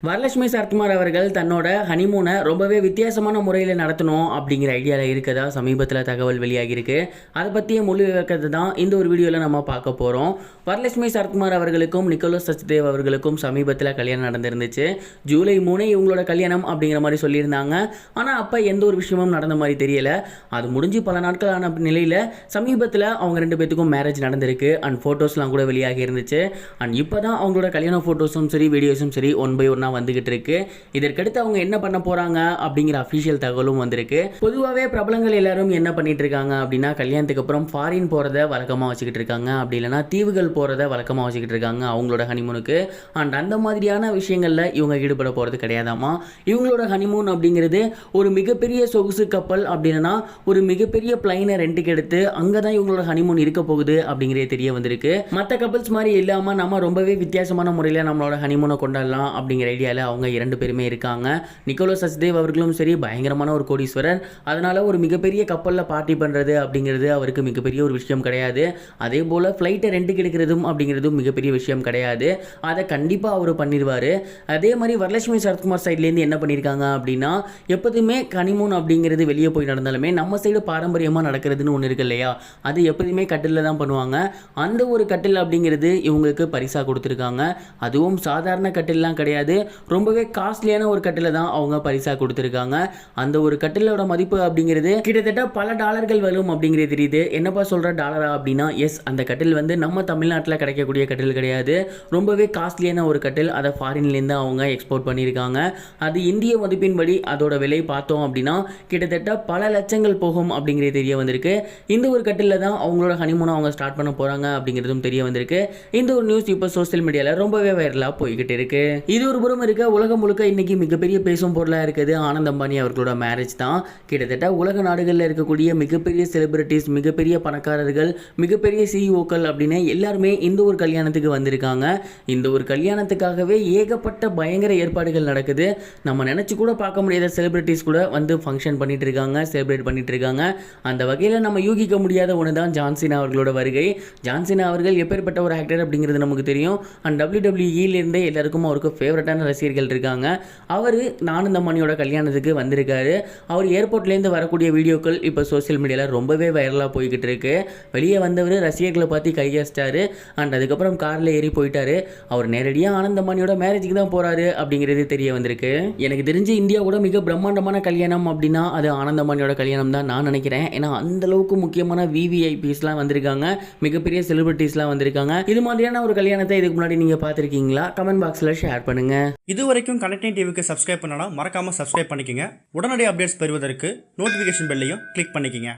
வரலட்சுமி சரத்குமார் அவர்கள் தன்னோட ஹனிமூனை ரொம்பவே வித்தியாசமான முறையில் நடத்தணும் அப்படிங்கிற ஐடியாவில் இருக்கதா சமீபத்தில் தகவல் வெளியாகியிருக்கு. அதை பற்றிய முழு விளக்கத்தை தான் இந்த ஒரு வீடியோவில் நம்ம பார்க்க போகிறோம். வரலட்சுமி சரத்குமார் அவர்களுக்கும் நிக்கோலஸ் சச்தேவ் அவர்களுக்கும் சமீபத்தில் கல்யாணம் நடந்திருந்துச்சு. ஜூலை 3 இவங்களோட கல்யாணம் அப்படிங்கிற மாதிரி சொல்லியிருந்தாங்க. ஆனால் அப்போ எந்த ஒரு விஷயமும் நடந்த மாதிரி தெரியல. அது முடிஞ்சு பல நாட்கள் ஆன நிலையில் சமீபத்தில் அவங்க 2 பேத்துக்கும் மேரேஜ் நடந்திருக்கு. அண்ட் ஃபோட்டோஸ்லாம் கூட வெளியாகி இருந்துச்சு. அண்ட் இப்போ தான் அவங்களோட கல்யாண ஃபோட்டோஸும் சரி வீடியோஸும் சரி ஒன் பை ஒன் வந்துகிட்டு இருக்கு. இதற்கடுத்து அவங்க என்ன பண்ண போறாங்க அப்படிங்கிற அபிஷியல் தகவலும் வந்திருக்கு. பொதுவாகவே பிரபலங்கள் எல்லாரும் என்ன பண்ணிட்டு இருக்காங்க அப்படின்னா கல்யாணத்துக்கு அப்புறம் ஃபாரின் போறத வழக்கமா வச்சுக்கிட்டு இருக்காங்க. அப்படி இல்லைன்னா தீவுகள் போறத வழக்கமா வச்சுக்கிட்டு இருக்காங்க அவங்களோட ஹனிமூனுக்கு. அண்ட் அந்த மாதிரியான விஷயங்கள்ல இவங்க ஈடுபட போறது கிடையாதாமா. இவங்களோட ஹனிமூன் அப்படிங்கிறது ஒரு மிகப்பெரிய சொகுசு கப்பல் அப்படின்னா ஒரு மிகப்பெரிய பிளைனை ரெண்டுக்கு எடுத்து அங்கதான் இவங்களோட ஹனிமூன் இருக்க போகுது அப்படிங்கிறதே தெரிய வந்திருக்கு. மற்ற கப்பல்ஸ் மாதிரி இல்லாம நம்ம ரொம்பவே வித்தியாசமான முறையில் நம்மளோட ஹனிமூனை கொண்டாடலாம் அப்படிங்கிற ஐடியாவில் அவங்க 2 பேருமே இருக்காங்க. நிக்கோலஸ் சச்தேவ் அவர்களும் சரி பயங்கரமான ஒரு கோடீஸ்வரர். அதனால ஒரு மிகப்பெரிய கப்பலில் பார்ட்டி பண்ணுறது அப்படிங்கிறது அவருக்கு மிகப்பெரிய ஒரு விஷயம் கிடையாது. அதே போல் ஃப்ளைட்டை ரெண்டுக்கு எடுக்கிறதும் அப்படிங்கிறதும் மிகப்பெரிய விஷயம் கிடையாது. அதை கண்டிப்பாக அவர் பண்ணிடுவார். அதே மாதிரி வரலட்சுமி சரத்குமார் சைட்லேருந்து என்ன பண்ணியிருக்காங்க அப்படின்னா எப்போதுமே ஹனிமூன் அப்படிங்கிறது வெளியே போய் நடந்தாலுமே நம்ம சைடு பாரம்பரியமாக நடக்கிறதுன்னு ஒன்று இருக்கு இல்லையா, அது எப்போதுமே கட்டிலில் தான் பண்ணுவாங்க. அந்த ஒரு கட்டில் அப்படிங்கிறது இவங்களுக்கு பரிசாக கொடுத்துருக்காங்க. அதுவும் சாதாரண கட்டில்லாம் கிடையாது, ரொம்பவே காஸ்ட்லியான ஒரு கட்டில தான் அவங்க பரிசா கொடுத்துருக்காங்க. அந்த ஒரு கட்டிலோட மதிப்பு அப்படிங்கிறது கிட்டத்தட்ட பல டாலர்கள் வரும் அப்படிங்கிறது தெரியுது. என்னப்பா சொல்ற டாலரா அப்படின்னா எஸ், அந்த கட்டில் வந்து நம்ம தமிழ்நாட்டில் கிடைக்கக்கூடிய கட்டில் கிடையாது. ரொம்பவே காஸ்ட்லியான ஒரு கட்டில். அதை ஃபாரின்லேருந்து அவங்க எக்ஸ்போர்ட் பண்ணியிருக்காங்க. அது இந்திய மதிப்பின்படி அதோட விலை பார்த்தோம் அப்படின்னா கிட்டத்தட்ட பல லட்சங்கள் போகும் அப்படிங்கிறது தெரிய வந்திருக்கு. இந்த ஒரு கட்டில தான் அவங்களோட ஹனிமூனை அவங்க ஸ்டார்ட் பண்ண போறாங்க அப்படிங்கிறதும் தெரிய வந்திருக்கு. இந்த ஒரு நியூஸ் இப்போ சோசியல் மீடியாவில் ரொம்பவே வைரலாக போய்கிட்டு இருக்கு. இது ஒரு புறம் இருக்க உலகம் முழுக்க இன்னைக்கு மிகப்பெரிய பேசும் பொருளாக இருக்குது ஆனந்த் அம்பானி அவர்களோட மேரேஜ் தான். கிட்டத்தட்ட உலக நாடுகளில் இருக்கக்கூடிய மிகப்பெரிய செலிபிரிட்டிஸ், மிகப்பெரிய பணக்காரர்கள், மிகப்பெரிய சிஇஓக்கள் அப்படின்னு எல்லாருமே இந்த ஒரு கல்யாணத்துக்கு வந்திருக்காங்க. இந்த ஒரு கல்யாணத்துக்காகவே ஏகப்பட்ட பயங்கர ஏற்பாடுகள் நடக்குது. நம்ம நினைச்சு கூட பார்க்க முடியாத செலிபிரிட்டிஸ் கூட வந்து ஃபங்க்ஷன் பண்ணிட்டு இருக்காங்க, செலிப்ரேட் பண்ணிட்டு இருக்காங்க. அந்த வகையில் நம்ம யூகிக்க முடியாத ஒன்று தான் ஜான்சினா அவர்களோட வருகை. ஜான்சினா அவர்கள் எப்பேற்பட்ட ஒரு ஆக்டர் அப்படிங்கிறது நமக்கு தெரியும். அண்ட் WWE எல்லாருக்கும் அவருக்கு ஃபேவரட்டான ரசிகர்கள் இருக்காங்க. அவர் ஆனந்த் அம்பானியோட கல்யாணத்துக்கு வந்திருக்காரு. அவர் ஏர்போர்ட்லேருந்து வரக்கூடிய வீடியோக்கள் இப்போ சோசியல் மீடியாவில் ரொம்பவே வைரலாக போய்கிட்டு இருக்கு. வெளியே வந்தவர் ரசிகர்களை பார்த்து கையடிச்சிட்டாரு. அண்ட் அதுக்கப்புறம் காரில் ஏறி போயிட்டாரு. அவர் நேரடியாக ஆனந்த் அம்பானியோட மேரேஜுக்கு தான் போறாரு அப்படிங்கிறது தெரிய வந்திருக்கு. எனக்கு தெரிஞ்சு இந்தியாவோட மிக பிரம்மாண்டமான கல்யாணம் அப்படின்னா அது ஆனந்த் அம்பானியோட கல்யாணம் தான் நான் நினைக்கிறேன். ஏன்னா அந்த அளவுக்கு முக்கியமான விவிஐபிஸ்லாம் வந்திருக்காங்க, மிகப்பெரிய செலிபிரிட்டிஸ்லாம் வந்திருக்காங்க. இது மாதிரியான ஒரு கல்யாணத்தை இதுக்கு முன்னாடி நீங்க பார்த்திருக்கீங்களா? கமெண்ட் பாக்ஸ்ல ஷேர் பண்ணுங்க. இதுவரைக்கும் கனெக்டிங் டிவிக்கு சப்ஸ்கிரைப் பண்ணனா மறக்காம சப்ஸ்கிரைப் பண்ணிக்கங்க. உடனடி அப்டேட்ஸ் பெறுவதற்கு நோட்டிஃபிகேஷன் பெல்லையும் கிளிக் பண்ணிக்கங்க.